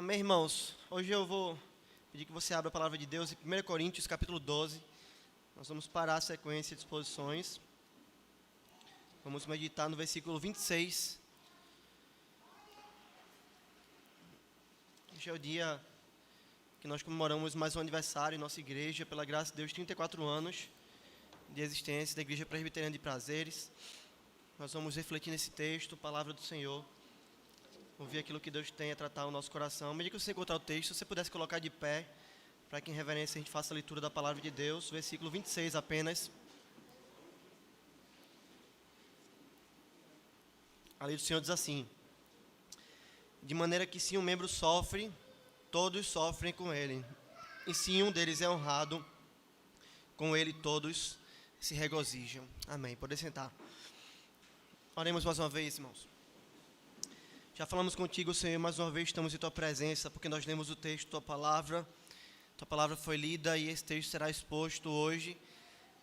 Amém, irmãos? Hoje eu vou pedir que você abra a palavra de Deus em 1 Coríntios, capítulo 12. Nós vamos parar a sequência de exposições. Vamos meditar no versículo 26. Hoje é o dia que nós comemoramos mais um aniversário em nossa igreja, pela graça de Deus, 34 anos de existência da Igreja Presbiteriana de Prazeres. Nós vamos refletir nesse texto, palavra do Senhor, ouvir aquilo que Deus tem a tratar o nosso coração. À medida que você encontrar o texto, se você pudesse colocar de pé, para que em reverência a gente faça a leitura da palavra de Deus, versículo 26 apenas. A lei do Senhor diz assim: de maneira que se um membro sofre, todos sofrem com ele, e se um deles é honrado, com ele todos se regozijam. Amém. Pode sentar. Oremos mais uma vez, irmãos. Já falamos contigo, Senhor, mais uma vez estamos em Tua presença, porque nós lemos o texto, Tua palavra foi lida e esse texto será exposto hoje.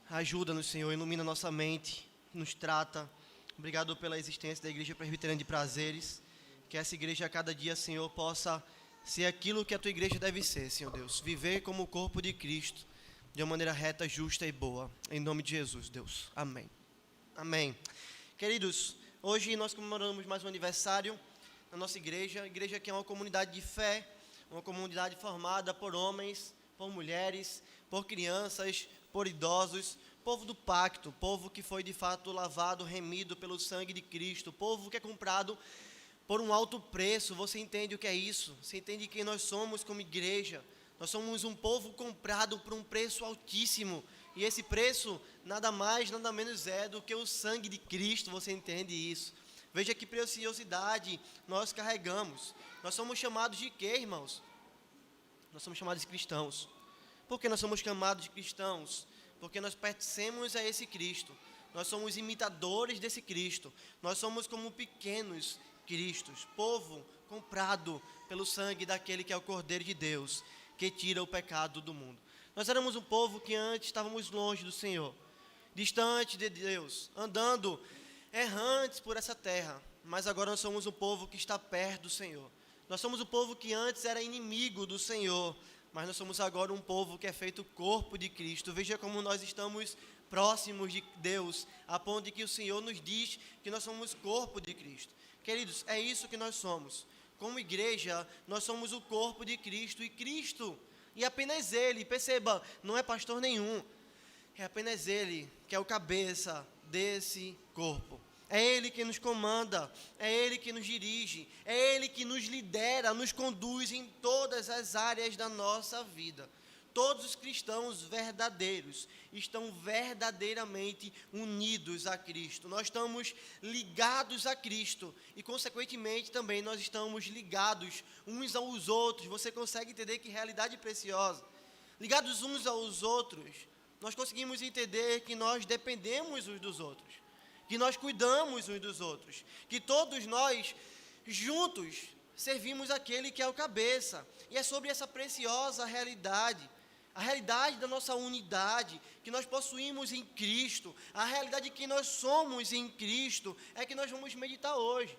Ajuda-nos, Senhor, ilumina nossa mente, nos trata. Obrigado pela existência da Igreja Presbiteriana de Prazeres, que essa igreja a cada dia, Senhor, possa ser aquilo que a Tua igreja deve ser, Senhor Deus, viver como o corpo de Cristo, de uma maneira reta, justa e boa, em nome de Jesus, Deus. Amém. Amém. Queridos, hoje nós comemoramos mais um aniversário na nossa igreja, a igreja que é uma comunidade de fé, uma comunidade formada por homens, por mulheres, por crianças, por idosos, povo do pacto, povo que foi de fato lavado, remido pelo sangue de Cristo, povo que é comprado por um alto preço. Você entende o que é isso? Você entende quem nós somos como igreja? Nós somos um povo comprado por um preço altíssimo, e esse preço nada mais, nada menos é do que o sangue de Cristo. Você entende isso? Veja que preciosidade nós carregamos. Nós somos chamados de quê, irmãos? Nós somos chamados de cristãos. Por que nós somos chamados de cristãos? Porque nós pertencemos a esse Cristo. Nós somos imitadores desse Cristo. Nós somos como pequenos Cristos, povo comprado pelo sangue daquele que é o Cordeiro de Deus, que tira o pecado do mundo. Nós éramos um povo que antes estávamos longe do Senhor, distante de Deus, andando errantes por essa terra, mas agora nós somos um povo que está perto do Senhor. Nós somos um povo que antes era inimigo do Senhor, mas nós somos agora um povo que é feito corpo de Cristo. Veja como nós estamos próximos de Deus, a ponto de que o Senhor nos diz que nós somos corpo de Cristo. Queridos, é isso que nós somos. Como igreja, nós somos o corpo de Cristo, e apenas Ele, perceba, não é pastor nenhum, é apenas Ele que é o cabeça desse corpo. É Ele que nos comanda, é Ele que nos dirige, é Ele que nos lidera, nos conduz em todas as áreas da nossa vida. Todos os cristãos verdadeiros estão verdadeiramente unidos a Cristo. Nós estamos ligados a Cristo e, consequentemente, também nós estamos ligados uns aos outros. Você consegue entender que realidade preciosa? Ligados uns aos outros, nós conseguimos entender que nós dependemos uns dos outros, que nós cuidamos uns dos outros, que todos nós, juntos, servimos aquele que é o cabeça. E é sobre essa preciosa realidade, a realidade da nossa unidade, que nós possuímos em Cristo, a realidade que nós somos em Cristo, é que nós vamos meditar hoje,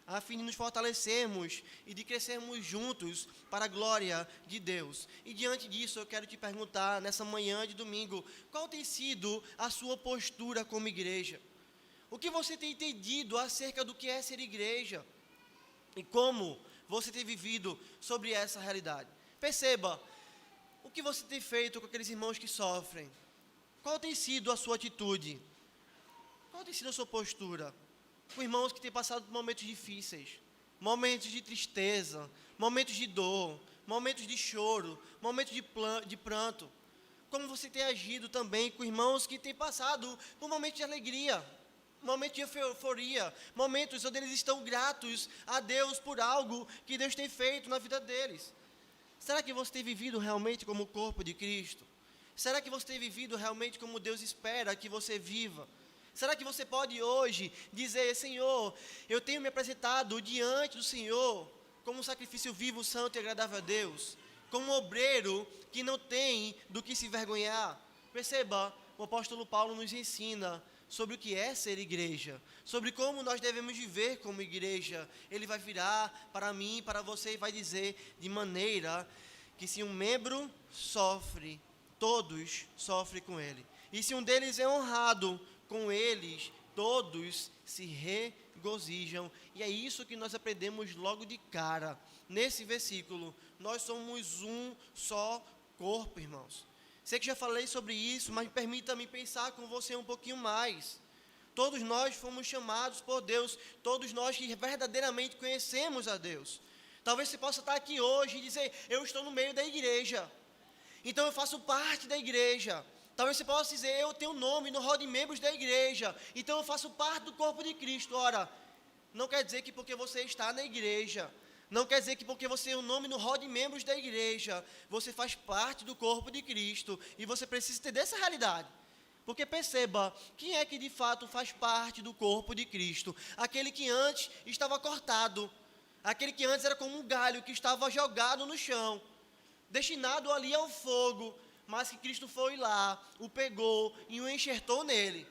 a fim de nos fortalecermos e de crescermos juntos para a glória de Deus. E diante disso eu quero te perguntar, nessa manhã de domingo, qual tem sido a sua postura como igreja? O que você tem entendido acerca do que é ser igreja? E como você tem vivido sobre essa realidade? Perceba, o que você tem feito com aqueles irmãos que sofrem? Qual tem sido a sua atitude? Qual tem sido a sua postura? Com irmãos que têm passado por momentos difíceis, momentos de tristeza, momentos de dor, momentos de choro, momentos de pranto. Como você tem agido também com irmãos que têm passado por momentos de alegria, momentos de euforia, momentos onde eles estão gratos a Deus por algo que Deus tem feito na vida deles. Será que você tem vivido realmente como o corpo de Cristo? Será que você tem vivido realmente como Deus espera que você viva? Será que você pode hoje dizer: Senhor, eu tenho me apresentado diante do Senhor como um sacrifício vivo, santo e agradável a Deus, como um obreiro que não tem do que se vergonhar? Perceba, o apóstolo Paulo nos ensina sobre o que é ser igreja, sobre como nós devemos viver como igreja. Ele vai virar para mim, para você, e vai dizer de maneira que se um membro sofre, todos sofrem com ele. E se um deles é honrado, com eles todos se regozijam. E é isso que nós aprendemos logo de cara, nesse versículo. Nós somos um só corpo, irmãos. Sei que já falei sobre isso, mas permita-me pensar com você um pouquinho mais. Todos nós fomos chamados por Deus, todos nós que verdadeiramente conhecemos a Deus. Talvez você possa estar aqui hoje e dizer, eu estou no meio da igreja, então eu faço parte da igreja. Talvez você possa dizer, eu tenho nome no rol de membros da igreja, então eu faço parte do corpo de Cristo. Ora, não quer dizer que porque você está na igreja, não quer dizer que porque você tem um nome no rol de membros da igreja, você faz parte do corpo de Cristo, e você precisa entender essa realidade. Porque perceba, quem é que de fato faz parte do corpo de Cristo? Aquele que antes estava cortado, aquele que antes era como um galho que estava jogado no chão, destinado ali ao fogo, mas que Cristo foi lá, o pegou e o enxertou nele.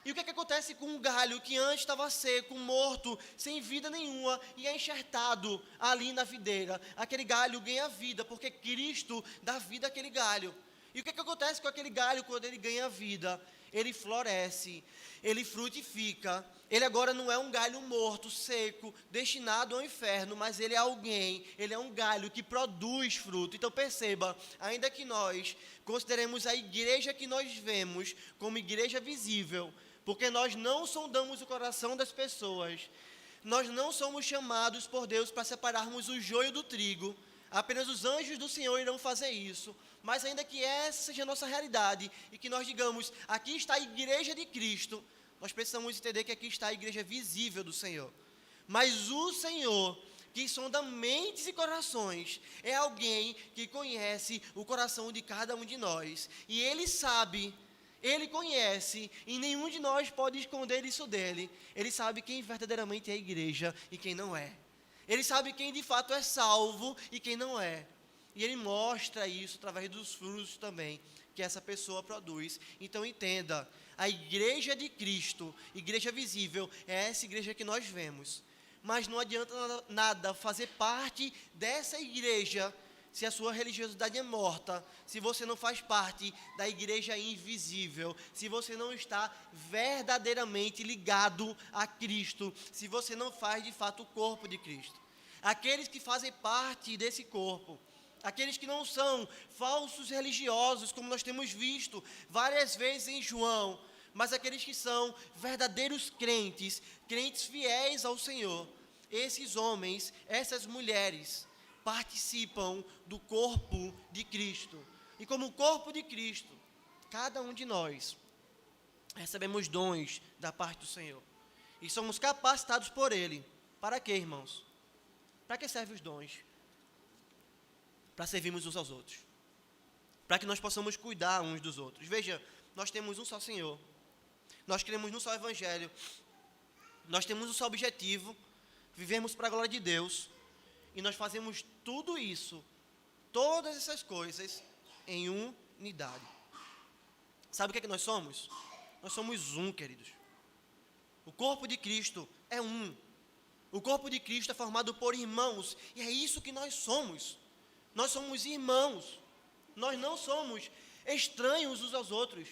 E o que acontece com um galho que antes estava seco, morto, sem vida nenhuma, e é enxertado ali na videira? Aquele galho ganha vida, porque Cristo dá vida àquele galho. E o que acontece com aquele galho quando ele ganha vida? Ele floresce, ele frutifica. Ele agora não é um galho morto, seco, destinado ao inferno, mas ele é alguém, ele é um galho que produz fruto. Então perceba, ainda que nós consideremos a igreja que nós vemos como igreja visível, porque nós não sondamos o coração das pessoas, nós não somos chamados por Deus para separarmos o joio do trigo, apenas os anjos do Senhor irão fazer isso. Mas ainda que essa seja a nossa realidade, e que nós digamos, aqui está a igreja de Cristo, nós precisamos entender que aqui está a igreja visível do Senhor. Mas o Senhor, que sonda mentes e corações, é alguém que conhece o coração de cada um de nós. E Ele sabe, Ele conhece, e nenhum de nós pode esconder isso dele. Ele sabe quem verdadeiramente é a igreja e quem não é. Ele sabe quem de fato é salvo e quem não é. E Ele mostra isso através dos frutos também que essa pessoa produz. Então entenda, a igreja de Cristo, igreja visível, é essa igreja que nós vemos. Mas não adianta nada fazer parte dessa igreja se a sua religiosidade é morta, se você não faz parte da igreja invisível, se você não está verdadeiramente ligado a Cristo, se você não faz de fato o corpo de Cristo. Aqueles que fazem parte desse corpo, aqueles que não são falsos religiosos, como nós temos visto várias vezes em João, mas aqueles que são verdadeiros crentes, crentes fiéis ao Senhor, esses homens, essas mulheres, participam do corpo de Cristo. E como corpo de Cristo, cada um de nós recebemos dons da parte do Senhor. E somos capacitados por Ele. Para quê, irmãos? Para que servem os dons? Para servirmos uns aos outros. Para que nós possamos cuidar uns dos outros. Veja, nós temos um só Senhor. Nós cremos num só Evangelho. Nós temos um só objetivo. Vivemos para a glória de Deus. E nós fazemos tudo isso, todas essas coisas, em unidade. Sabe o que é que nós somos? Nós somos um, queridos. O corpo de Cristo é um. O corpo de Cristo é formado por irmãos. E é isso que nós somos. Nós somos irmãos. Nós não somos estranhos uns aos outros.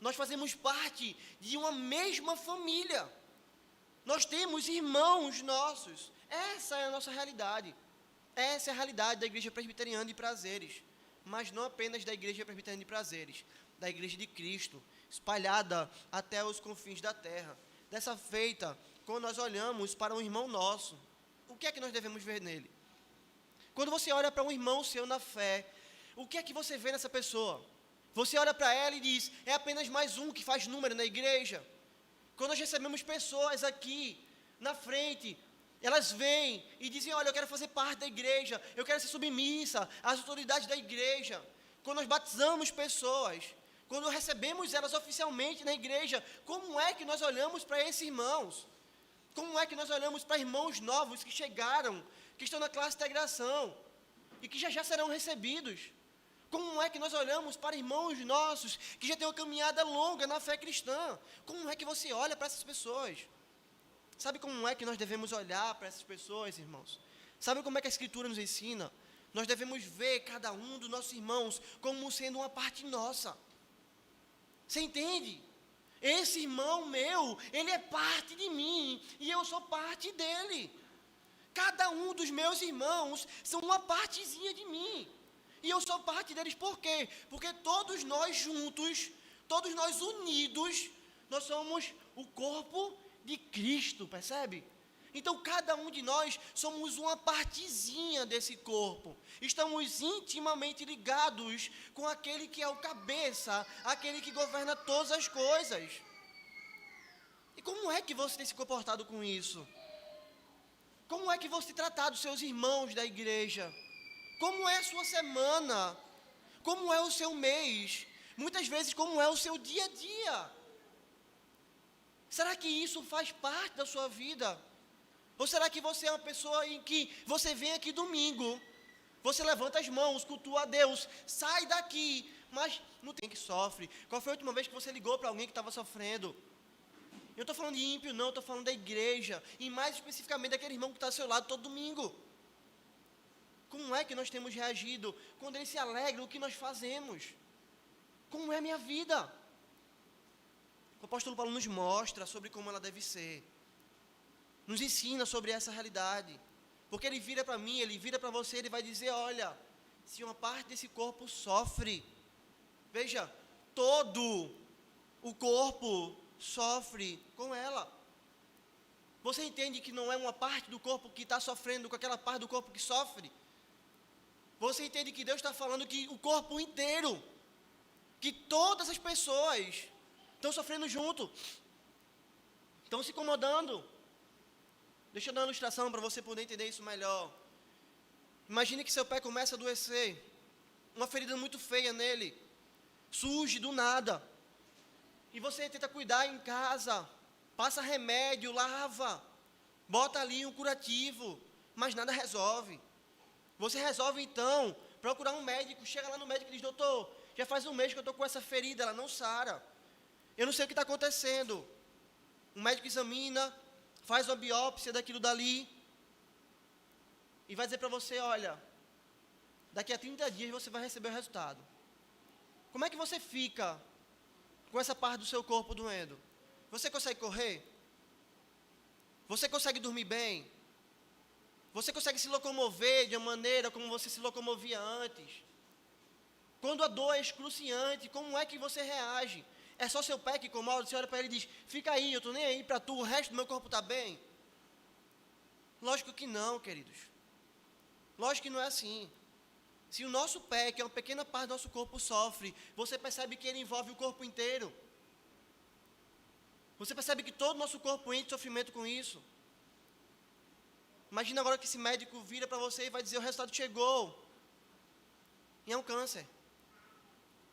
Nós fazemos parte de uma mesma família. Nós temos irmãos nossos. Essa é a nossa realidade. Essa é a realidade da Igreja Presbiteriana de Prazeres, mas não apenas da Igreja Presbiteriana de Prazeres, da Igreja de Cristo, espalhada até os confins da terra. Dessa feita, quando nós olhamos para um irmão nosso, o que é que nós devemos ver nele? Quando você olha para um irmão seu na fé, o que é que você vê nessa pessoa? Você olha para ela e diz, é apenas mais um que faz número na igreja? Quando nós recebemos pessoas aqui, na frente, elas vêm e dizem, olha, eu quero fazer parte da igreja, eu quero ser submissa às autoridades da igreja. Quando nós batizamos pessoas, quando recebemos elas oficialmente na igreja, como é que nós olhamos para esses irmãos? Como é que nós olhamos para irmãos novos que chegaram, que estão na classe de integração e que já serão recebidos? Como é que nós olhamos para irmãos nossos que já têm uma caminhada longa na fé cristã? Como é que você olha para essas pessoas? Sabe como é que nós devemos olhar para essas pessoas, irmãos? Sabe como é que a Escritura nos ensina? Nós devemos ver cada um dos nossos irmãos como sendo uma parte nossa. Você entende? Esse irmão meu, ele é parte de mim e eu sou parte dele. Cada um dos meus irmãos são uma partezinha de mim. E eu sou parte deles por quê? Porque todos nós juntos, todos nós unidos, nós somos o corpo de Cristo, percebe? Então, cada um de nós somos uma partezinha desse corpo. Estamos intimamente ligados com aquele que é o cabeça, aquele que governa todas as coisas. E como é que você tem se comportado com isso? Como é que você tem tratado os seus irmãos da igreja? Como é a sua semana? Como é o seu mês? Muitas vezes, como é o seu dia a dia? Será que isso faz parte da sua vida? Ou será que você é uma pessoa em que você vem aqui domingo, você levanta as mãos, cultua a Deus, sai daqui, mas não tem que sofre? Qual foi a última vez que você ligou para alguém que estava sofrendo? Eu não estou falando de ímpio, não, estou falando da igreja, e mais especificamente daquele irmão que está ao seu lado todo domingo. Como é que nós temos reagido quando ele se alegra o que nós fazemos? Como é a minha vida? O apóstolo Paulo nos mostra sobre como ela deve ser. Nos ensina sobre essa realidade. Porque ele vira para mim, ele vira para você, ele vai dizer, olha, se uma parte desse corpo sofre, veja, todo o corpo sofre com ela. Você entende que não é uma parte do corpo que está sofrendo com aquela parte do corpo que sofre? Você entende que Deus está falando que o corpo inteiro, que todas as pessoas estão sofrendo junto, estão se incomodando. Deixa eu dar uma ilustração para você poder entender isso melhor. Imagine que seu pé começa a adoecer, uma ferida muito feia nele, surge do nada, e você tenta cuidar em casa, passa remédio, lava, bota ali um curativo, mas nada resolve. Você resolve então procurar um médico, chega lá no médico e diz, doutor, já faz um mês que eu estou com essa ferida, ela não sara. Eu não sei o que está acontecendo. O médico examina, faz uma biópsia daquilo dali, e vai dizer para você, olha, daqui a 30 dias você vai receber o resultado. Como é que você fica com essa parte do seu corpo doendo? Você consegue correr? Você consegue dormir bem? Você consegue se locomover de uma maneira como você se locomovia antes? Quando a dor é excruciante, como é que você reage? É só seu pé que incomoda? Você olha para ele e diz, fica aí, eu estou nem aí para tu, o resto do meu corpo está bem? Lógico que não, queridos. Lógico que não é assim. Se o nosso pé, que é uma pequena parte do nosso corpo, sofre, você percebe que ele envolve o corpo inteiro. Você percebe que todo o nosso corpo entra em sofrimento com isso. Imagina agora que esse médico vira para você e vai dizer, o resultado chegou. E é um câncer.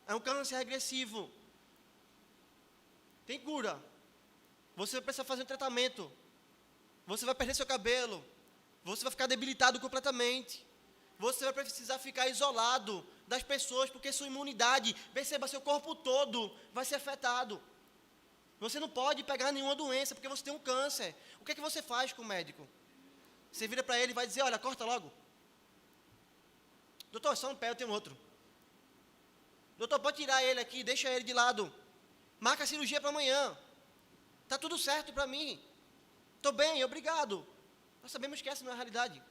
É um câncer regressivo. Tem cura. Você vai precisar fazer um tratamento. Você vai perder seu cabelo. Você vai ficar debilitado completamente. Você vai precisar ficar isolado das pessoas, porque sua imunidade, perceba, seu corpo todo vai ser afetado. Você não pode pegar nenhuma doença, porque você tem um câncer. O que é que você faz com o médico? Você vira para ele e vai dizer, olha, corta logo. Doutor, só um pé, eu tenho outro. Doutor, pode tirar ele aqui, deixa ele de lado. Marca a cirurgia para amanhã. Está tudo certo para mim. Estou bem, obrigado. Nós sabemos que essa não é a realidade.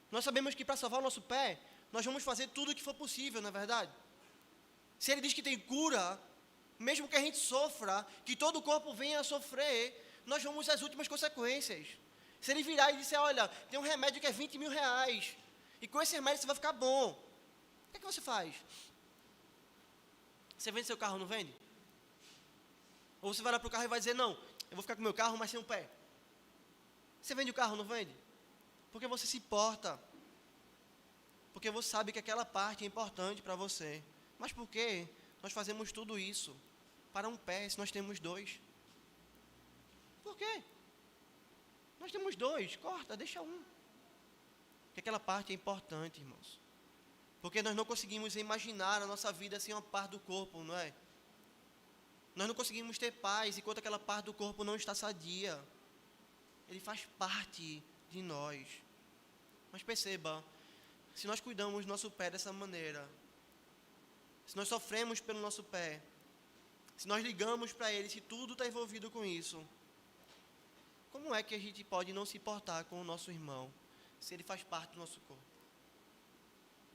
Nós sabemos que para salvar o nosso pé, nós vamos fazer tudo o que for possível, não é verdade? Se ele diz que tem cura, mesmo que a gente sofra, que todo o corpo venha a sofrer, nós vamos às últimas consequências. Se ele virar e disser, olha, tem um remédio que é 20 mil reais, e com esse remédio você vai ficar bom, o que é que você faz? Você vende seu carro, não vende? Ou você vai lá para o carro e vai dizer, não, eu vou ficar com meu carro, mas sem o pé. Você vende o carro, não vende? Porque você se importa. Porque você sabe que aquela parte é importante para você. Mas por que nós fazemos tudo isso para um pé, se nós temos dois? Por quê? Nós temos dois, corta, deixa um. Porque aquela parte é importante, irmãos. Porque nós não conseguimos imaginar a nossa vida sem uma parte do corpo, não é? Nós não conseguimos ter paz enquanto aquela parte do corpo não está sadia. Ele faz parte de nós. Mas perceba, se nós cuidamos do nosso pé dessa maneira, se nós sofremos pelo nosso pé, se nós ligamos para ele, se tudo está envolvido com isso, como é que a gente pode não se importar com o nosso irmão, se ele faz parte do nosso corpo?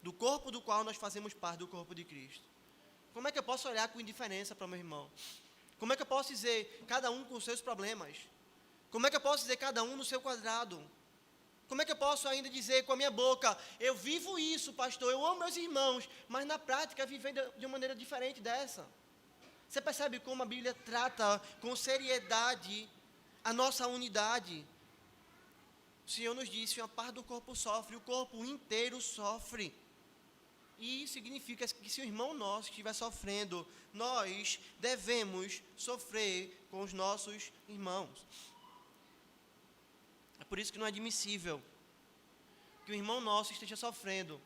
Do corpo do qual nós fazemos parte, do corpo de Cristo. Como é que eu posso olhar com indiferença para o meu irmão? Como é que eu posso dizer, cada um com os seus problemas? Como é que eu posso dizer, cada um no seu quadrado? Como é que eu posso ainda dizer com a minha boca, eu vivo isso, pastor, eu amo meus irmãos, mas na prática viver de uma maneira diferente dessa? Você percebe como a Bíblia trata com seriedade a nossa unidade? O Senhor nos disse, uma parte do corpo sofre, o corpo inteiro sofre. E isso significa que se o irmão nosso estiver sofrendo, nós devemos sofrer com os nossos irmãos. É por isso que não é admissível que o irmão nosso esteja sofrendo,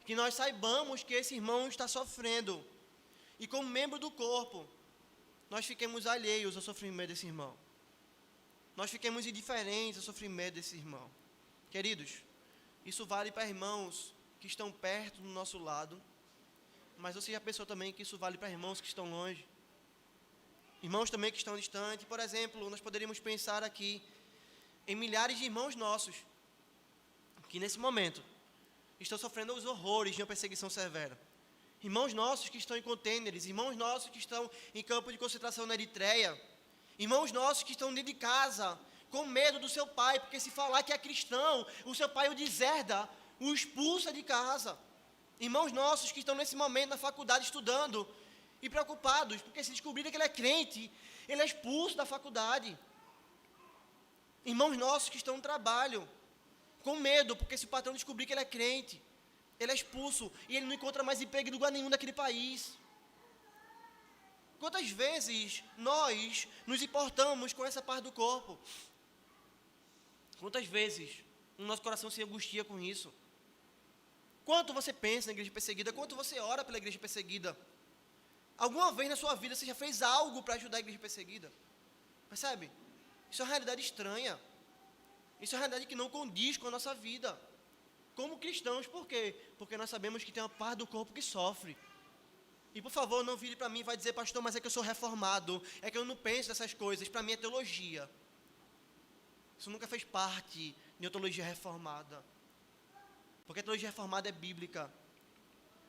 que nós saibamos que esse irmão está sofrendo, e como membro do corpo, nós fiquemos alheios ao sofrimento desse irmão. Nós fiquemos indiferentes ao sofrimento desse irmão. Queridos, isso vale para irmãos que estão perto do nosso lado, mas você já pensou também que isso vale para irmãos que estão longe? Irmãos também que estão distantes. Por exemplo, nós poderíamos pensar aqui em milhares de irmãos nossos, que nesse momento estão sofrendo os horrores de uma perseguição severa. Irmãos nossos que estão em contêineres, irmãos nossos que estão em campo de concentração na Eritreia, irmãos nossos que estão dentro de casa, com medo do seu pai, porque se falar que é cristão, o seu pai o deserda, o expulsa de casa. Irmãos nossos que estão nesse momento na faculdade estudando e preocupados, porque se descobrirem que ele é crente, ele é expulso da faculdade. Irmãos nossos que estão no trabalho, com medo, porque se o patrão descobrir que ele é crente, ele é expulso e ele não encontra mais emprego em lugar nenhum daquele país. Quantas vezes nós nos importamos com essa parte do corpo? Quantas vezes o nosso coração se angustia com isso? Quanto você pensa na igreja perseguida? Quanto você ora pela igreja perseguida? Alguma vez na sua vida você já fez algo para ajudar a igreja perseguida? Percebe? Isso é uma realidade estranha. Isso é uma realidade que não condiz com a nossa vida. Como cristãos, por quê? Porque nós sabemos que tem uma parte do corpo que sofre. E por favor, não vire para mim e vai dizer, pastor, mas é que eu sou reformado, é que eu não penso nessas coisas, para mim é teologia. Isso nunca fez parte de uma teologia reformada. Porque a teologia reformada é bíblica.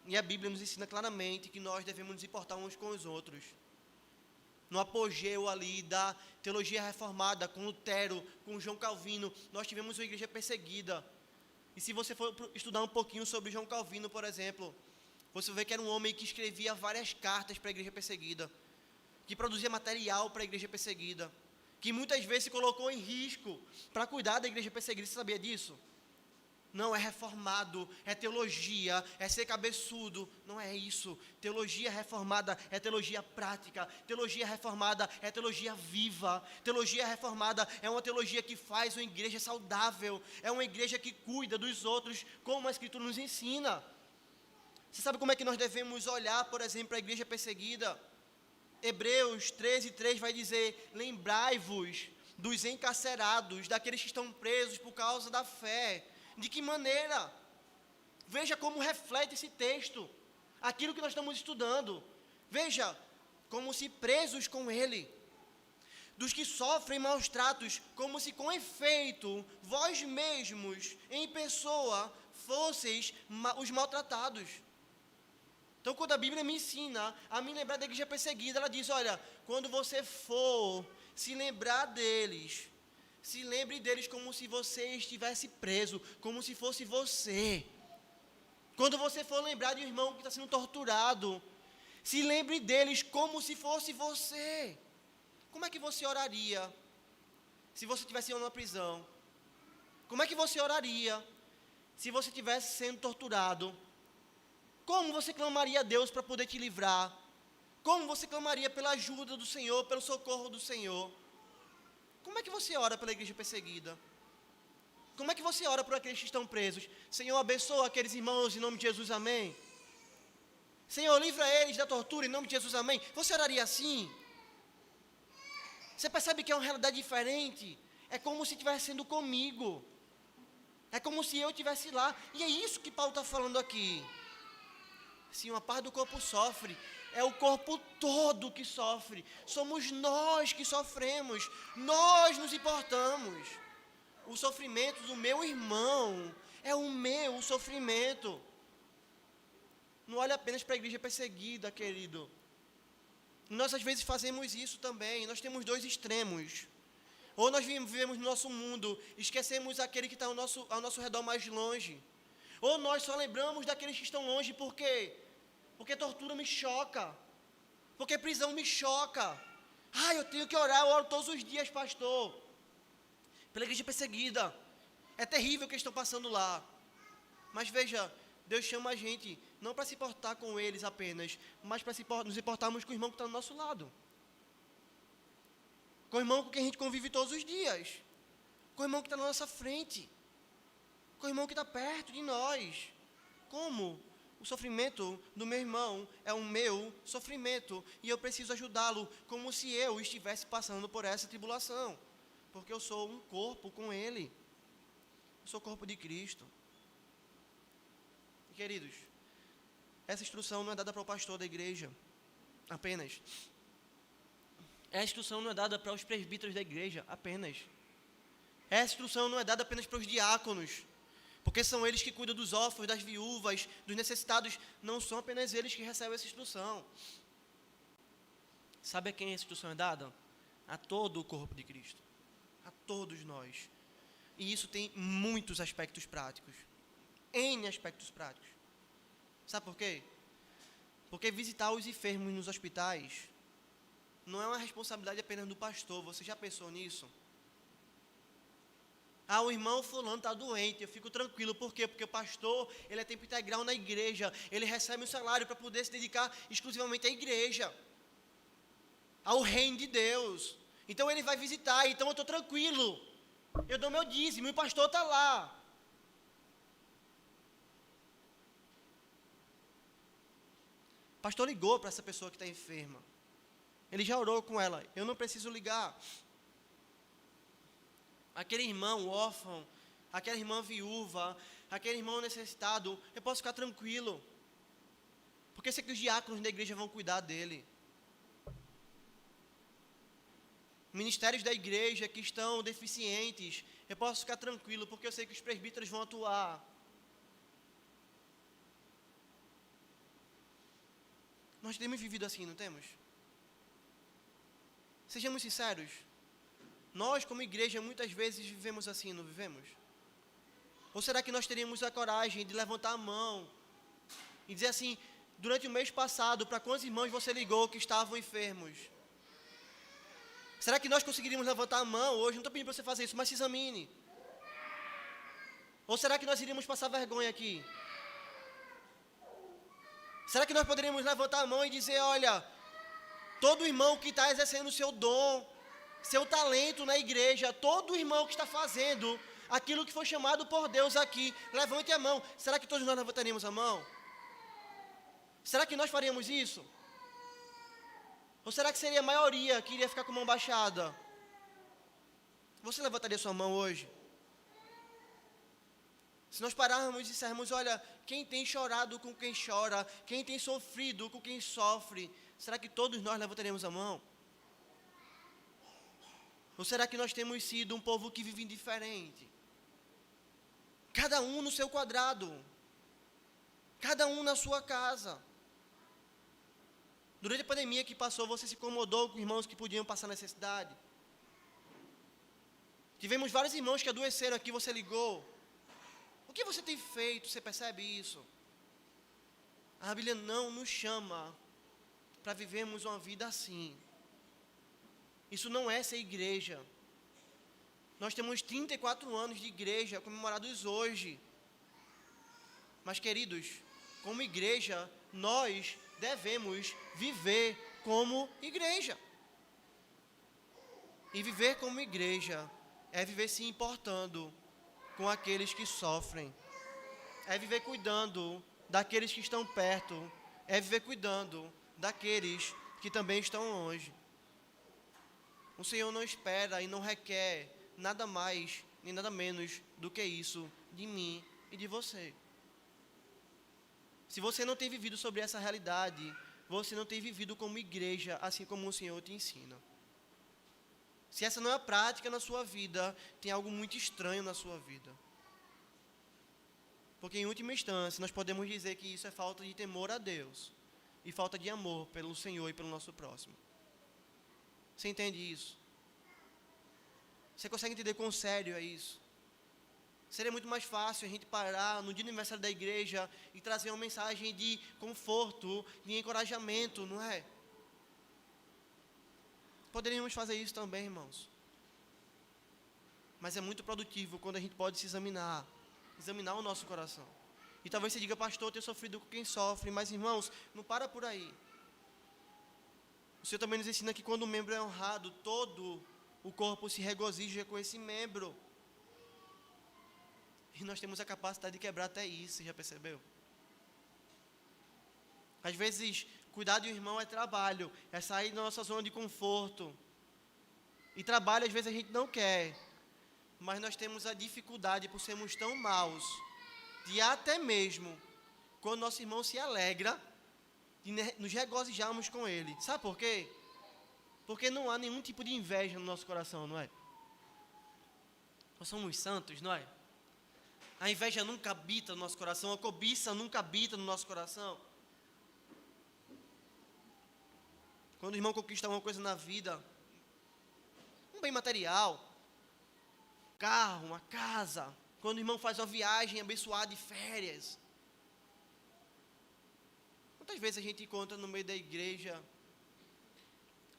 E a Bíblia nos ensina claramente que nós devemos nos importar uns com os outros. No apogeu ali da teologia reformada, com Lutero, com João Calvino, nós tivemos uma igreja perseguida. E se você for estudar um pouquinho sobre João Calvino, por exemplo, você vai ver que era um homem que escrevia várias cartas para a igreja perseguida, que produzia material para a igreja perseguida, que muitas vezes se colocou em risco para cuidar da igreja perseguida. Você sabia disso? Não é reformado, é teologia, é ser cabeçudo. Não é isso. Teologia reformada é teologia prática. Teologia reformada é teologia viva. Teologia reformada é uma teologia que faz uma igreja saudável. É uma igreja que cuida dos outros, como a Escritura nos ensina. Você sabe como é que nós devemos olhar, por exemplo, para a igreja perseguida? Hebreus 13:3 vai dizer, lembrai-vos dos encarcerados, daqueles que estão presos por causa da fé. De que maneira? Veja como reflete esse texto, aquilo que nós estamos estudando. Veja, como se presos com ele, dos que sofrem maus tratos, como se com efeito, vós mesmos, em pessoa, fosseis os maltratados. Então, quando a Bíblia me ensina a me lembrar da igreja perseguida, ela diz, olha, quando você for se lembrar deles, se lembre deles como se você estivesse preso, como se fosse você. Quando você for lembrar de um irmão que está sendo torturado, se lembre deles como se fosse você. Como é que você oraria se você estivesse em uma prisão? Como é que você oraria se você estivesse sendo torturado? Como você clamaria a Deus para poder te livrar? Como você clamaria pela ajuda do Senhor, pelo socorro do Senhor? Como é que você ora pela igreja perseguida? Como é que você ora por aqueles que estão presos? Senhor, abençoa aqueles irmãos em nome de Jesus, amém. Senhor, livra eles da tortura em nome de Jesus, amém. Você oraria assim? Você percebe que é uma realidade diferente? É como se estivesse sendo comigo. É como se eu estivesse lá. E é isso que Paulo está falando aqui. Se uma parte do corpo sofre, é o corpo todo que sofre. Somos nós que sofremos. Nós nos importamos. O sofrimento do meu irmão é o meu sofrimento. Não olhe apenas para a igreja perseguida, querido. Nós às vezes fazemos isso também. Nós temos dois extremos. Ou nós vivemos no nosso mundo, esquecemos aquele que está ao nosso redor mais longe. Ou nós só lembramos daqueles que estão longe, por quê? Porque tortura me choca. Porque prisão me choca. Eu tenho que orar, eu oro todos os dias, pastor. Pela igreja perseguida. É terrível o que estão passando lá. Mas veja, Deus chama a gente, não para se importar com eles apenas, mas para nos importarmos com o irmão que está do nosso lado. Com o irmão com quem a gente convive todos os dias. Com o irmão que está na nossa frente. Com o irmão que está perto de nós. Como? O sofrimento do meu irmão é o meu sofrimento. E eu preciso ajudá-lo como se eu estivesse passando por essa tribulação. Porque eu sou um corpo com ele. Eu sou o corpo de Cristo. E, queridos, essa instrução não é dada para o pastor da igreja apenas. Essa instrução não é dada para os presbíteros da igreja apenas. Essa instrução não é dada apenas para os diáconos, porque são eles que cuidam dos órfãos, das viúvas, dos necessitados. Não são apenas eles que recebem essa instrução. Sabe a quem essa instrução é dada? A todo o corpo de Cristo. A todos nós. E isso tem muitos aspectos práticos. N aspectos práticos. Sabe por quê? Porque visitar os enfermos nos hospitais não é uma responsabilidade apenas do pastor. Você já pensou nisso? O irmão fulano está doente, eu fico tranquilo. Por quê? Porque o pastor, ele é tempo integral na igreja. Ele recebe um salário para poder se dedicar exclusivamente à igreja. Ao reino de Deus. Então ele vai visitar, então eu estou tranquilo. Eu dou meu dízimo e o pastor está lá. O pastor ligou para essa pessoa que está enferma. Ele já orou com ela. Eu não preciso ligar. Aquele irmão órfão, aquela irmã viúva, aquele irmão necessitado, eu posso ficar tranquilo. Porque eu sei que os diáconos da igreja vão cuidar dele. Ministérios da igreja que estão deficientes, eu posso ficar tranquilo, porque eu sei que os presbíteros vão atuar. Nós temos vivido assim, não temos? Sejamos sinceros. Nós, como igreja, muitas vezes vivemos assim, não vivemos? Ou será que nós teríamos a coragem de levantar a mão e dizer assim, durante o mês passado, para quantos irmãos você ligou que estavam enfermos? Será que nós conseguiríamos levantar a mão hoje? Não estou pedindo para você fazer isso, mas se examine. Ou será que nós iríamos passar vergonha aqui? Será que nós poderíamos levantar a mão e dizer, olha, todo irmão que está exercendo o seu dom, seu talento na igreja, todo irmão que está fazendo aquilo que foi chamado por Deus aqui, levante a mão. Será que todos nós levantaríamos a mão? Será que nós faríamos isso? Ou será que seria a maioria que iria ficar com a mão baixada? Você levantaria sua mão hoje? Se nós pararmos e dissermos, olha, quem tem chorado com quem chora, quem tem sofrido com quem sofre, será que todos nós levantaremos a mão? Ou será que nós temos sido um povo que vive indiferente? Cada um no seu quadrado. Cada um na sua casa. Durante a pandemia que passou, você se incomodou com irmãos que podiam passar necessidade? Tivemos vários irmãos que adoeceram aqui, você ligou. O que você tem feito? Você percebe isso? A Bíblia não nos chama para vivermos uma vida assim. Isso não é ser igreja. Nós temos 34 anos de igreja comemorados hoje. Mas, queridos, como igreja, nós devemos viver como igreja. E viver como igreja é viver se importando com aqueles que sofrem. É viver cuidando daqueles que estão perto. É viver cuidando daqueles que também estão longe. O Senhor não espera e não requer nada mais nem nada menos do que isso de mim e de você. Se você não tem vivido sobre essa realidade, você não tem vivido como igreja, assim como o Senhor te ensina. Se essa não é a prática na sua vida, tem algo muito estranho na sua vida. Porque, em última instância, nós podemos dizer que isso é falta de temor a Deus e falta de amor pelo Senhor e pelo nosso próximo. Você entende isso? Você consegue entender quão sério é isso? Seria muito mais fácil a gente parar no dia do aniversário da igreja e trazer uma mensagem de conforto, de encorajamento, não é? Poderíamos fazer isso também, irmãos. Mas é muito produtivo quando a gente pode se examinar o nosso coração. E talvez você diga, pastor, eu tenho sofrido com quem sofre, mas irmãos, não para por aí. O Senhor também nos ensina que quando o membro é honrado, todo o corpo se regozija com esse membro. E nós temos a capacidade de quebrar até isso, já percebeu? Às vezes, cuidar de um irmão é trabalho, é sair da nossa zona de conforto. E trabalho, às vezes, a gente não quer. Mas nós temos a dificuldade, por sermos tão maus, de até mesmo, quando nosso irmão se alegra, de nos regozijarmos com ele. Sabe por quê? Porque não há nenhum tipo de inveja no nosso coração, não é? Nós somos santos, não é? A inveja nunca habita no nosso coração, a cobiça nunca habita no nosso coração. Quando o irmão conquista uma coisa na vida, um bem material, um carro, uma casa, quando o irmão faz uma viagem abençoada de férias. Quantas vezes a gente encontra no meio da igreja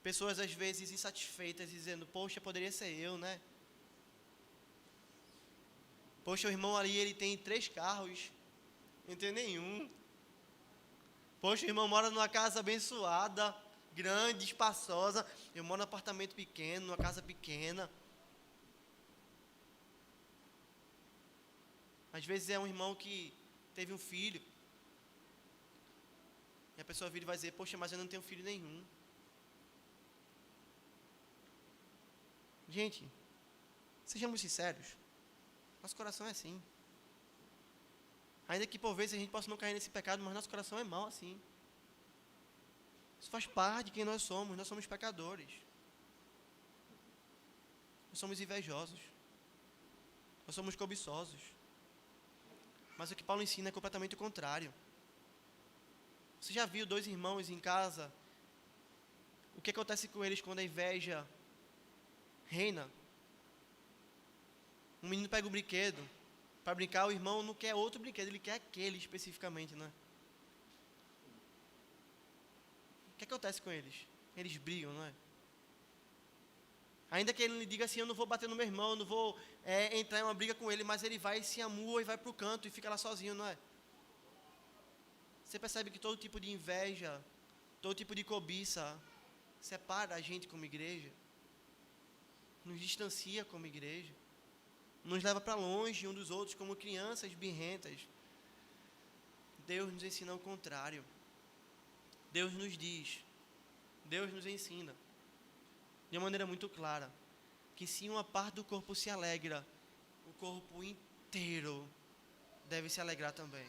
pessoas às vezes insatisfeitas, dizendo, poxa, poderia ser eu, né? Poxa, o irmão ali, ele tem 3 carros, eu não tenho nenhum. Poxa, o irmão mora numa casa abençoada, grande, espaçosa. Eu moro num apartamento pequeno, numa casa pequena. Às vezes é um irmão que teve um filho. E a pessoa vira e vai dizer, poxa, mas eu não tenho filho nenhum. Gente, sejamos sinceros. Nosso coração é assim. Ainda que por vezes a gente possa não cair nesse pecado, mas nosso coração é mau assim. Isso faz parte de quem nós somos pecadores. Nós somos invejosos. Nós somos cobiçosos. Mas o que Paulo ensina é completamente o contrário. Você já viu 2 irmãos em casa? O que acontece com eles quando a inveja reina? Um menino pega um brinquedo para brincar, o irmão não quer outro brinquedo, ele quer aquele especificamente, né? O que acontece com eles? Eles brigam, não é? Ainda que ele lhe diga assim, eu não vou bater no meu irmão, eu não vou entrar em uma briga com ele, mas ele vai, se amua e vai para o canto e fica lá sozinho, não é? Você percebe que todo tipo de inveja, todo tipo de cobiça, separa a gente como igreja, nos distancia como igreja, nos leva para longe um dos outros como crianças birrentas. Deus nos ensina o contrário. Deus nos diz, Deus nos ensina, de uma maneira muito clara, que se uma parte do corpo se alegra, o corpo inteiro deve se alegrar também.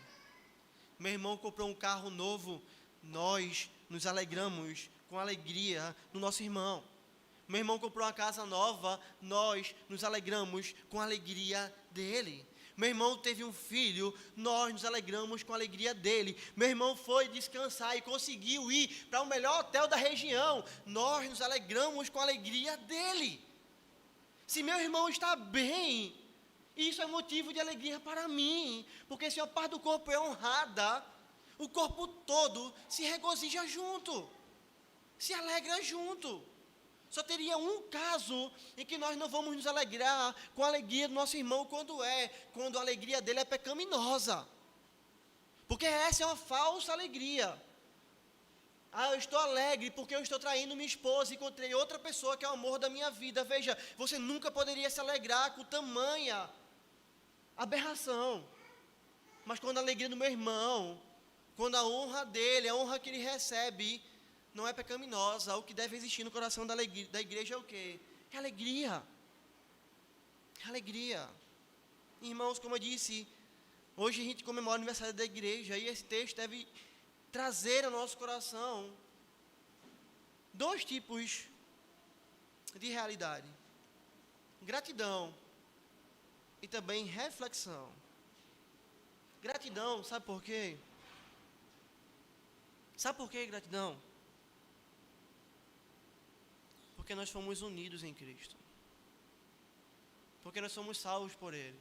Meu irmão comprou um carro novo, nós nos alegramos com a alegria do nosso irmão. Meu irmão comprou uma casa nova, nós nos alegramos com a alegria dele. Meu irmão teve um filho, nós nos alegramos com a alegria dele. Meu irmão foi descansar e conseguiu ir para o melhor hotel da região, nós nos alegramos com a alegria dele. Se meu irmão está bem, isso é motivo de alegria para mim, porque se a parte do corpo é honrada, o corpo todo se regozija junto, se alegra junto. Só teria um caso em que nós não vamos nos alegrar com a alegria do nosso irmão quando a alegria dele é pecaminosa. Porque essa é uma falsa alegria. Eu estou alegre porque eu estou traindo minha esposa e encontrei outra pessoa que é o amor da minha vida. Veja, você nunca poderia se alegrar com tamanha aberração. Mas quando a alegria do meu irmão, quando a honra dele, a honra que ele recebe, não é pecaminosa, o que deve existir no coração da igreja é o quê? É alegria. É alegria. Irmãos, como eu disse, hoje a gente comemora o aniversário da igreja, e esse texto deve trazer ao nosso coração dois tipos de realidade: gratidão e também reflexão. Gratidão, sabe por quê? Sabe por quê gratidão? Porque nós fomos unidos em Cristo. Porque nós somos salvos por Ele.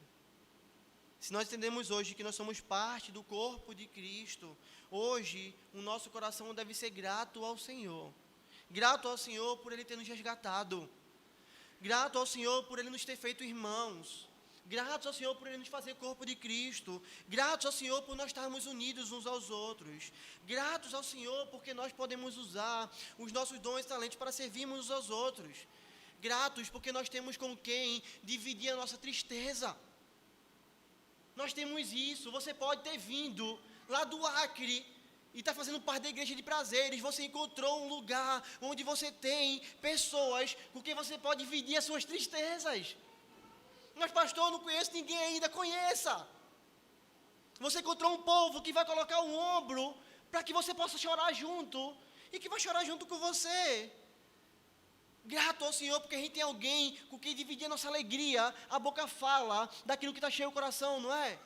Se nós entendemos hoje que nós somos parte do corpo de Cristo, hoje o nosso coração deve ser grato ao Senhor. Grato ao Senhor por Ele ter nos resgatado. Grato ao Senhor por Ele nos ter feito irmãos. Gratos ao Senhor por Ele nos fazer corpo de Cristo. Gratos ao Senhor por nós estarmos unidos uns aos outros. Gratos ao Senhor porque nós podemos usar os nossos dons e talentos para servirmos uns aos outros. Gratos porque nós temos com quem dividir a nossa tristeza. Nós temos isso. Você pode ter vindo lá do Acre e está fazendo parte da igreja de prazeres. Você encontrou um lugar onde você tem pessoas com quem você pode dividir as suas tristezas. Mas pastor, eu não conheço ninguém ainda. Conheça. Você encontrou um povo que vai colocar o ombro para que você possa chorar junto e que vai chorar junto com você. Grato ao Senhor porque a gente tem alguém com quem dividir a nossa alegria. A boca fala daquilo que está cheio o coração, não é?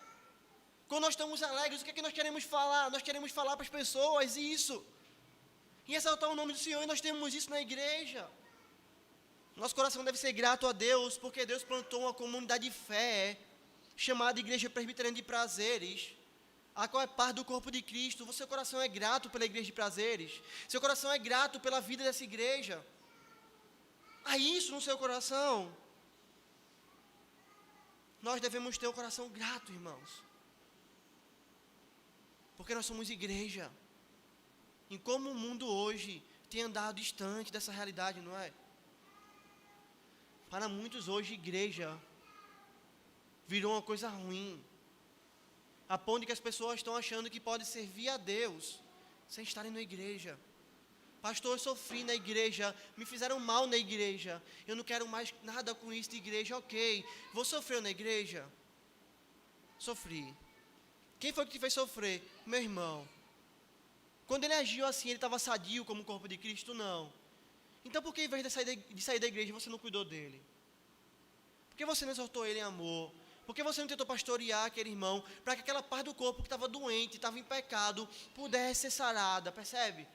Quando nós estamos alegres, o que é que nós queremos falar? Nós queremos falar para as pessoas isso. E exaltar o nome do Senhor, e nós temos isso na igreja. Nosso coração deve ser grato a Deus, porque Deus plantou uma comunidade de fé, chamada Igreja Presbiteriana de Prazeres, a qual é parte do corpo de Cristo. O seu coração é grato pela Igreja de Prazeres? Seu coração é grato pela vida dessa igreja? Há isso no seu coração? Nós devemos ter o coração grato, irmãos. Porque nós somos igreja. E como o mundo hoje tem andado distante dessa realidade, não é? Para muitos hoje, igreja virou uma coisa ruim. A ponto de que as pessoas estão achando que pode servir a Deus sem estarem na igreja. Pastor, eu sofri na igreja, me fizeram mal na igreja, eu não quero mais nada com isso de igreja. Ok, você sofreu na igreja? Sofri. Quem foi que te fez sofrer? Meu irmão. Quando ele agiu assim, ele estava sadio como o corpo de Cristo? Não. Então por que, em vez de sair da igreja, você não cuidou dele? Por que você não exortou ele em amor? Por que você não tentou pastorear aquele irmão, para que aquela parte do corpo que estava doente, estava em pecado, pudesse ser sarada? Percebe?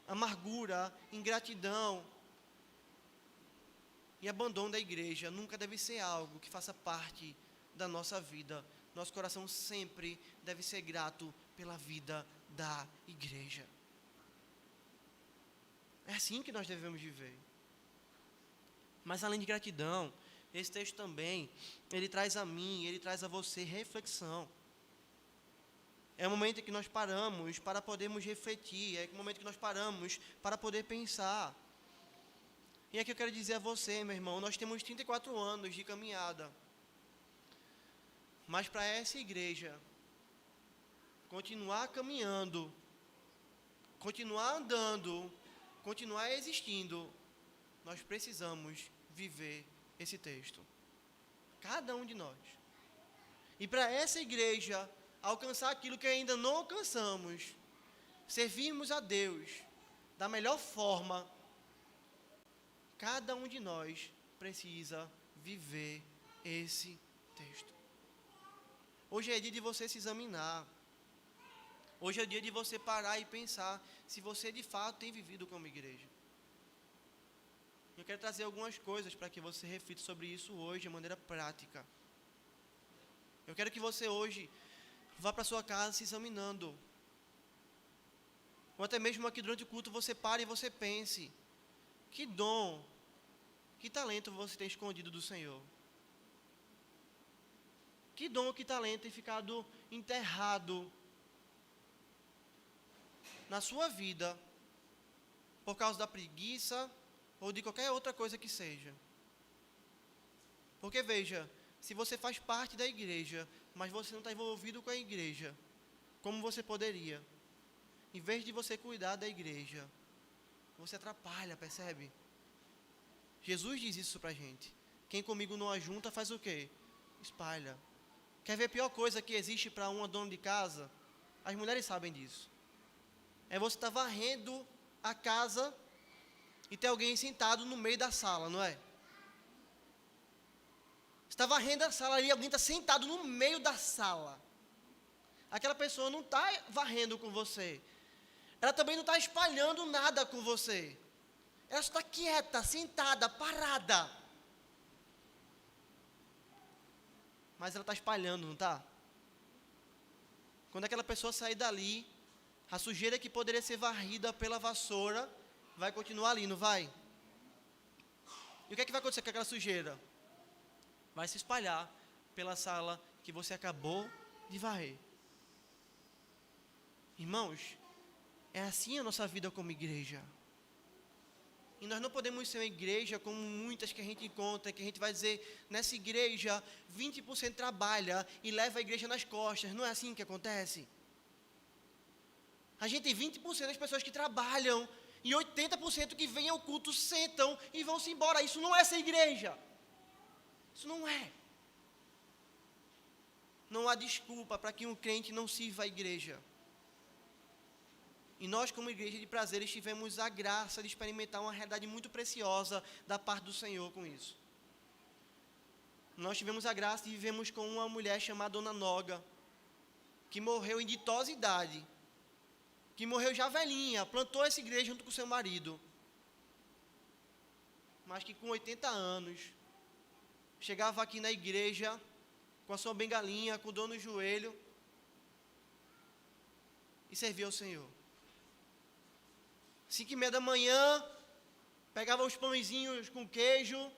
Amargura, ingratidão e abandono da igreja nunca deve ser algo que faça parte da nossa vida. Nosso coração sempre deve ser grato pela vida da igreja. É assim que nós devemos viver. Mas além de gratidão, esse texto também, ele traz a mim, ele traz a você reflexão. É o momento em que nós paramos para podermos refletir, é o momento que nós paramos para poder pensar. E aqui eu quero dizer a você, meu irmão, nós temos 34 anos de caminhada. Mas para essa igreja continuar caminhando, continuar andando, continuar existindo, nós precisamos viver esse texto. Cada um de nós. E para essa igreja alcançar aquilo que ainda não alcançamos, servirmos a Deus da melhor forma, cada um de nós precisa viver esse texto. Hoje é dia de você se examinar. Hoje é dia de você parar e pensar se você de fato tem vivido como igreja. Eu quero trazer algumas coisas para que você reflita sobre isso hoje de maneira prática. Eu quero que você hoje vá para sua casa se examinando. Ou até mesmo aqui durante o culto você pare e você pense: que dom, que talento você tem escondido do Senhor? Que dom, que talento tem ficado enterrado na sua vida por causa da preguiça ou de qualquer outra coisa que seja? Porque veja, se você faz parte da igreja, mas você não está envolvido com a igreja, como você poderia. Em vez de você cuidar da igreja, você atrapalha, percebe? Jesus diz isso pra gente. Quem comigo não ajunta faz o quê? Espalha. Quer ver a pior coisa que existe para uma dona de casa? As mulheres sabem disso. É você estar varrendo a casa e ter alguém sentado no meio da sala, não é? Você está varrendo a sala e alguém está sentado no meio da sala. Aquela pessoa não está varrendo com você. Ela também não está espalhando nada com você. Ela está quieta, sentada, parada. Mas ela está espalhando, não está? Quando aquela pessoa sair dali, a sujeira que poderia ser varrida pela vassoura vai continuar ali, não vai? E o que é que vai acontecer com aquela sujeira? Vai se espalhar pela sala que você acabou de varrer. Irmãos, é assim a nossa vida como igreja. E nós não podemos ser uma igreja como muitas que a gente encontra, que a gente vai dizer, nessa igreja, 20% trabalha e leva a igreja nas costas. Não é assim que acontece. A gente tem 20% das pessoas que trabalham e 80% que vêm ao culto, sentam e vão-se embora. Isso não é ser igreja. Isso não é. Não há desculpa para que um crente não sirva a igreja. E nós, como igreja de prazeres, tivemos a graça de experimentar uma realidade muito preciosa da parte do Senhor com isso. Nós tivemos a graça de vivermos com uma mulher chamada Dona Noga, que morreu em ditosa idade, que morreu já velhinha, plantou essa igreja junto com seu marido, mas que com 80 anos, chegava aqui na igreja, com a sua bengalinha, com dor no joelho, e servia ao Senhor. 5:30 da manhã, pegava os pãezinhos com queijo,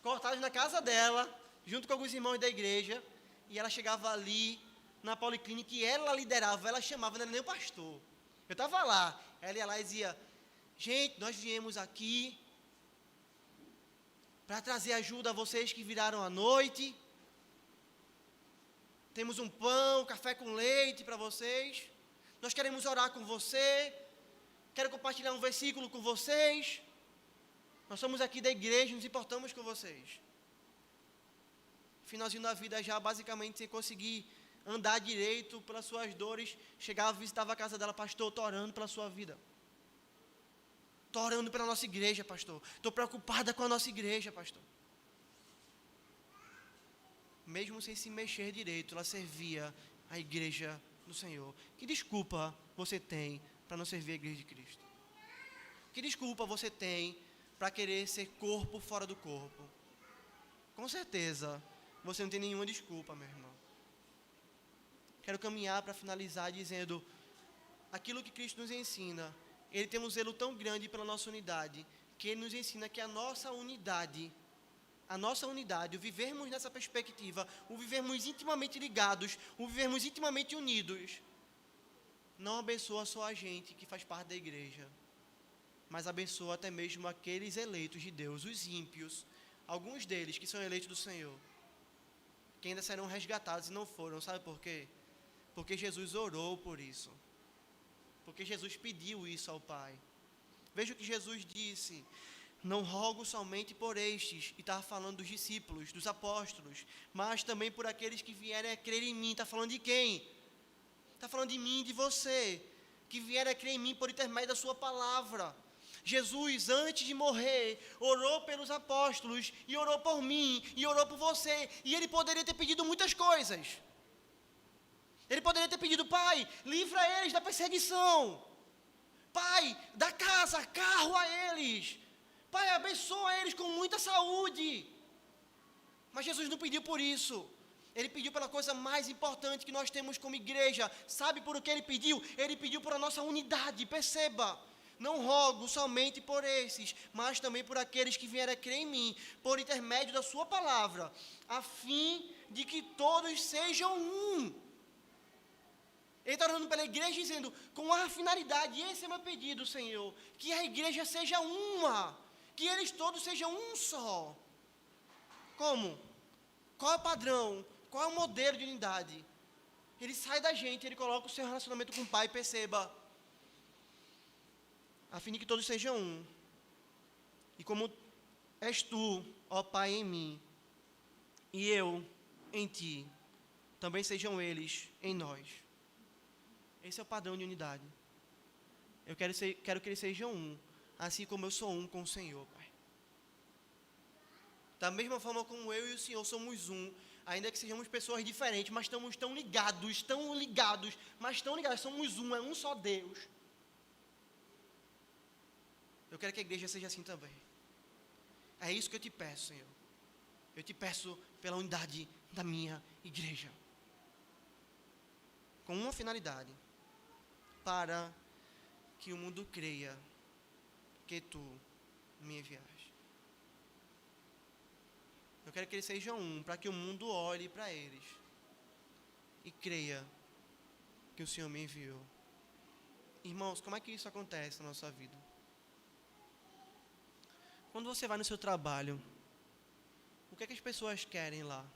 cortados na casa dela, junto com alguns irmãos da igreja, e ela chegava ali, na policlínica, e ela liderava, ela chamava, não era nem o pastor. Eu estava lá, ela ia lá e dizia, gente, nós viemos aqui para trazer ajuda a vocês que viraram à noite. Temos um pão, café com leite para vocês. Nós queremos orar com você. Quero compartilhar um versículo com vocês. Nós somos aqui da igreja, nos importamos com vocês. Finalzinho da vida já basicamente sem conseguir andar direito pelas suas dores, chegava, visitava a casa dela, pastor, estou orando pela sua vida. Estou orando pela nossa igreja, pastor. Estou preocupada com a nossa igreja, pastor. Mesmo sem se mexer direito, ela servia a igreja do Senhor. Que desculpa você tem para não servir a igreja de Cristo? Que desculpa você tem para querer ser corpo fora do corpo? Com certeza, você não tem nenhuma desculpa, meu irmão. Quero caminhar para finalizar dizendo, aquilo que Cristo nos ensina, Ele tem um zelo tão grande pela nossa unidade, que Ele nos ensina que a nossa unidade, o vivermos nessa perspectiva, o vivermos intimamente ligados, o vivermos intimamente unidos, não abençoa só a gente que faz parte da igreja, mas abençoa até mesmo aqueles eleitos de Deus, os ímpios, alguns deles que são eleitos do Senhor, que ainda serão resgatados e não foram. Sabe por quê? Porque Jesus orou por isso. Porque Jesus pediu isso ao Pai. Veja o que Jesus disse, não rogo somente por estes, e estava falando dos discípulos, dos apóstolos, mas também por aqueles que vierem a crer em mim. Está falando de quem? Está falando de mim e de você, que vierem a crer em mim por intermédio da sua palavra. Jesus, antes de morrer, orou pelos apóstolos, e orou por mim, e orou por você, e Ele poderia ter pedido muitas coisas. Ele poderia ter pedido, Pai, livra eles da perseguição. Pai, dá casa, carro a eles. Pai, abençoa eles com muita saúde. Mas Jesus não pediu por isso. Ele pediu pela coisa mais importante que nós temos como igreja. Sabe por o que Ele pediu? Ele pediu por a nossa unidade, perceba. Não rogo somente por esses, mas também por aqueles que vierem a crer em mim, por intermédio da sua palavra, a fim de que todos sejam um. Ele está orando pela igreja dizendo, com a finalidade, e esse é meu pedido, Senhor, que a igreja seja uma, que eles todos sejam um só. Como? qual é o padrão? Qual é o modelo de unidade? Ele sai da gente, ele coloca o seu relacionamento com o Pai, perceba, a fim de que todos sejam um. E como és tu, ó Pai, em mim, e eu em ti, também sejam eles em nós. Esse é o padrão de unidade. Eu quero que eles sejam um, assim como eu sou um com o Senhor, Pai. Da mesma forma como eu e o Senhor somos um, ainda que sejamos pessoas diferentes, mas estamos tão ligados, somos um, é um só Deus. Eu quero que a igreja seja assim também. É isso que eu te peço, Senhor. Eu te peço pela unidade da minha igreja. Com uma finalidade. Para que o mundo creia que tu me enviaste. Eu quero que eles sejam um, para que o mundo olhe para eles e creia que o Senhor me enviou. Irmãos, como é que isso acontece na nossa vida? Quando você vai no seu trabalho, o que é que as pessoas querem lá?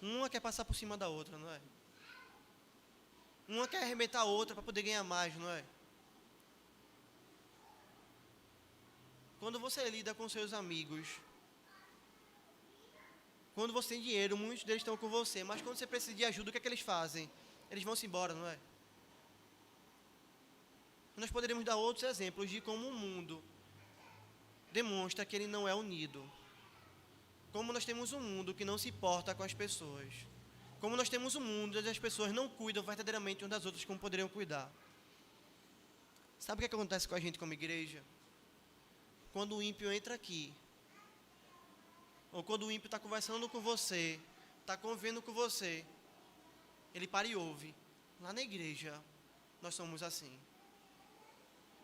Uma quer passar por cima da outra, não é? Uma quer arrebentar a outra para poder ganhar mais, não é? Quando você lida com seus amigos, quando você tem dinheiro, muitos deles estão com você, mas quando você precisa de ajuda, o que é que eles fazem? Eles vão-se embora, não é? Nós poderíamos dar outros exemplos de como o mundo demonstra que ele não é unido. Como nós temos um mundo que não se importa com as pessoas. Como nós temos um mundo onde as pessoas não cuidam verdadeiramente umas das outras como poderiam cuidar. Sabe o que acontece com a gente como igreja? Quando o ímpio entra aqui, ou quando o ímpio está conversando com você, está convivendo com você, ele para e ouve. Lá na igreja, nós somos assim.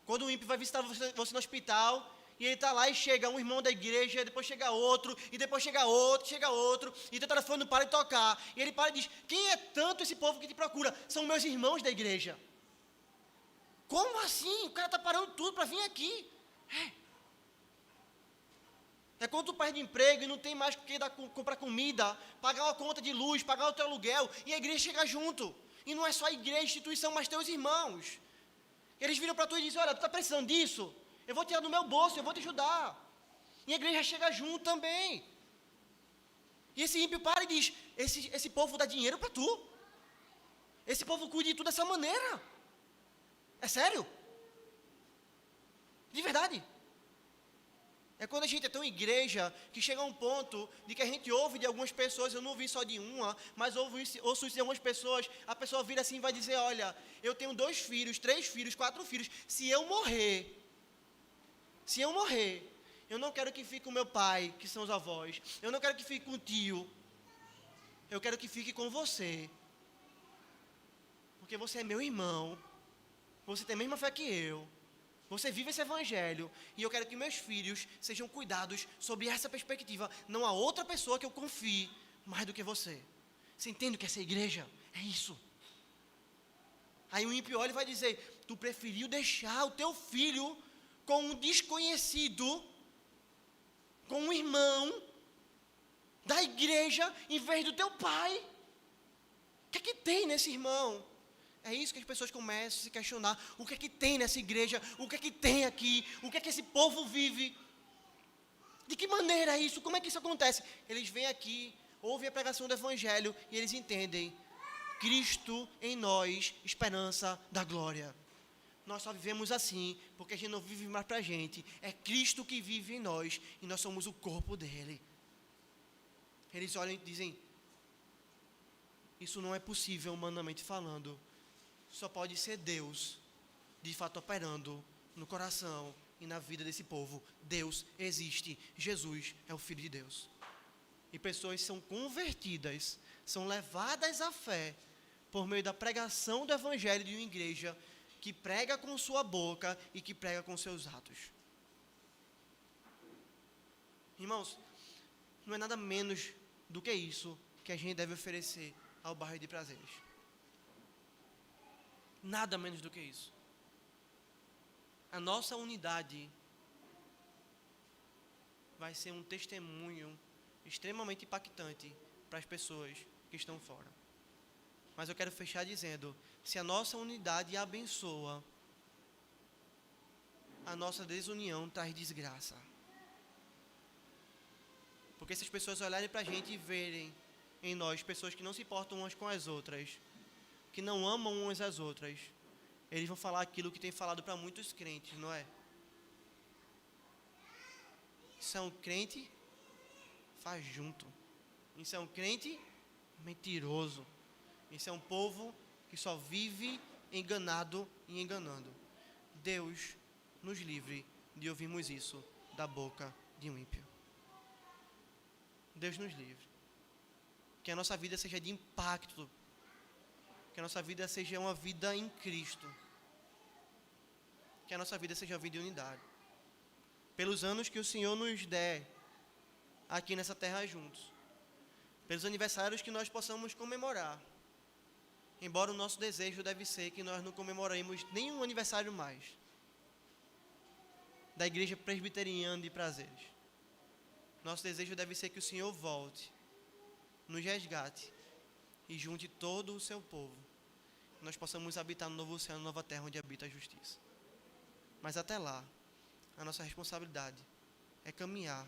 Quando o ímpio vai visitar você no hospital, e ele está lá e chega um irmão da igreja, depois chega outro, e depois chega outro, e teu telefone não para de tocar. E ele para e diz, quem é tanto esse povo que te procura? São meus irmãos da igreja. Como assim? O cara está parando tudo para vir aqui. É quando tu perde emprego e não tem mais o que comprar comida, pagar uma conta de luz, pagar o teu aluguel, e a igreja chega junto. E não é só a igreja, a instituição, mas teus irmãos. Eles viram para tu e dizem, olha, tu está precisando disso? Eu vou tirar do meu bolso, eu vou te ajudar. E a igreja chega junto também. E esse ímpio para e diz, esse povo dá dinheiro para tu. Esse povo cuida de tu dessa maneira. É sério? De verdade. É quando a gente é tão igreja que chega a um ponto de que a gente ouve de algumas pessoas, eu não ouvi só de uma, mas ouço isso de algumas pessoas, a pessoa vira assim e vai dizer, olha, eu tenho 2 filhos, 3 filhos, 4 filhos, se eu morrer, eu não quero que fique com meu pai, que são os avós, eu não quero que fique com o tio, eu quero que fique com você, porque você é meu irmão, você tem a mesma fé que eu, você vive esse evangelho, e eu quero que meus filhos sejam cuidados sob essa perspectiva. Não há outra pessoa que eu confie mais do que você. Você entende o que é essa igreja? É isso. Aí o ímpio olha e vai dizer, tu preferiu deixar o teu filho com um desconhecido, com um irmão da igreja, em vez do teu pai. O que é que tem nesse irmão? É isso que as pessoas começam a se questionar. O que é que tem nessa igreja? O que é que tem aqui? O que é que esse povo vive? De que maneira é isso? Como é que isso acontece? Eles vêm aqui, ouvem a pregação do evangelho e eles entendem. Cristo em nós, esperança da glória. Nós só vivemos assim, porque a gente não vive mais para a gente. É Cristo que vive em nós e nós somos o corpo dele. Eles olham e dizem, isso não é possível humanamente falando. Só pode ser Deus, de fato, operando no coração e na vida desse povo. Deus existe, Jesus é o Filho de Deus. E pessoas são convertidas, são levadas à fé, por meio da pregação do Evangelho de uma igreja, que prega com sua boca e que prega com seus atos. Irmãos, não é nada menos do que isso que a gente deve oferecer ao bairro de Prazeres. Nada menos do que isso. A nossa unidade vai ser um testemunho extremamente impactante para as pessoas que estão fora. Mas eu quero fechar dizendo, se a nossa unidade abençoa, a nossa desunião traz desgraça. Porque se as pessoas olharem para a gente e verem em nós pessoas que não se importam umas com as outras, que não amam umas às outras, eles vão falar aquilo que tem falado para muitos crentes, não é? Isso é um crente, faz junto. Isso é um crente mentiroso. Isso é um povo que só vive enganado e enganando. Deus nos livre de ouvirmos isso da boca de um ímpio. Deus nos livre. Que a nossa vida seja de impacto. Que a nossa vida seja uma vida em Cristo. Que a nossa vida seja uma vida de unidade. Pelos anos que o Senhor nos der aqui nessa terra juntos. Pelos aniversários que nós possamos comemorar. Embora o nosso desejo deve ser que nós não comemoremos nenhum aniversário mais da Igreja Presbiteriana de Prazeres. Nosso desejo deve ser que o Senhor volte, nos resgate e junte todo o seu povo. Nós possamos habitar no novo céu, na nova terra onde habita a justiça. Mas até lá, a nossa responsabilidade é caminhar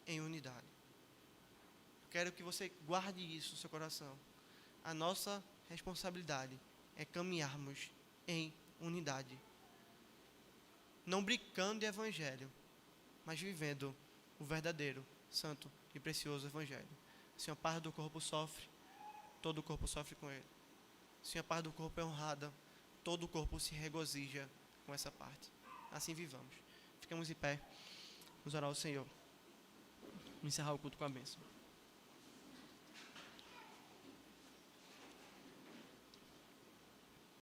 em unidade. Quero que você guarde isso no seu coração. A nossa responsabilidade é caminharmos em unidade. Não brincando de evangelho, mas vivendo o verdadeiro, santo e precioso evangelho. Se uma parte do corpo sofre, todo o corpo sofre com ele. Se uma parte do corpo é honrada, todo o corpo se regozija com essa parte. Assim vivamos. Ficamos em pé, vamos orar ao Senhor. Vamos encerrar o culto com a bênção.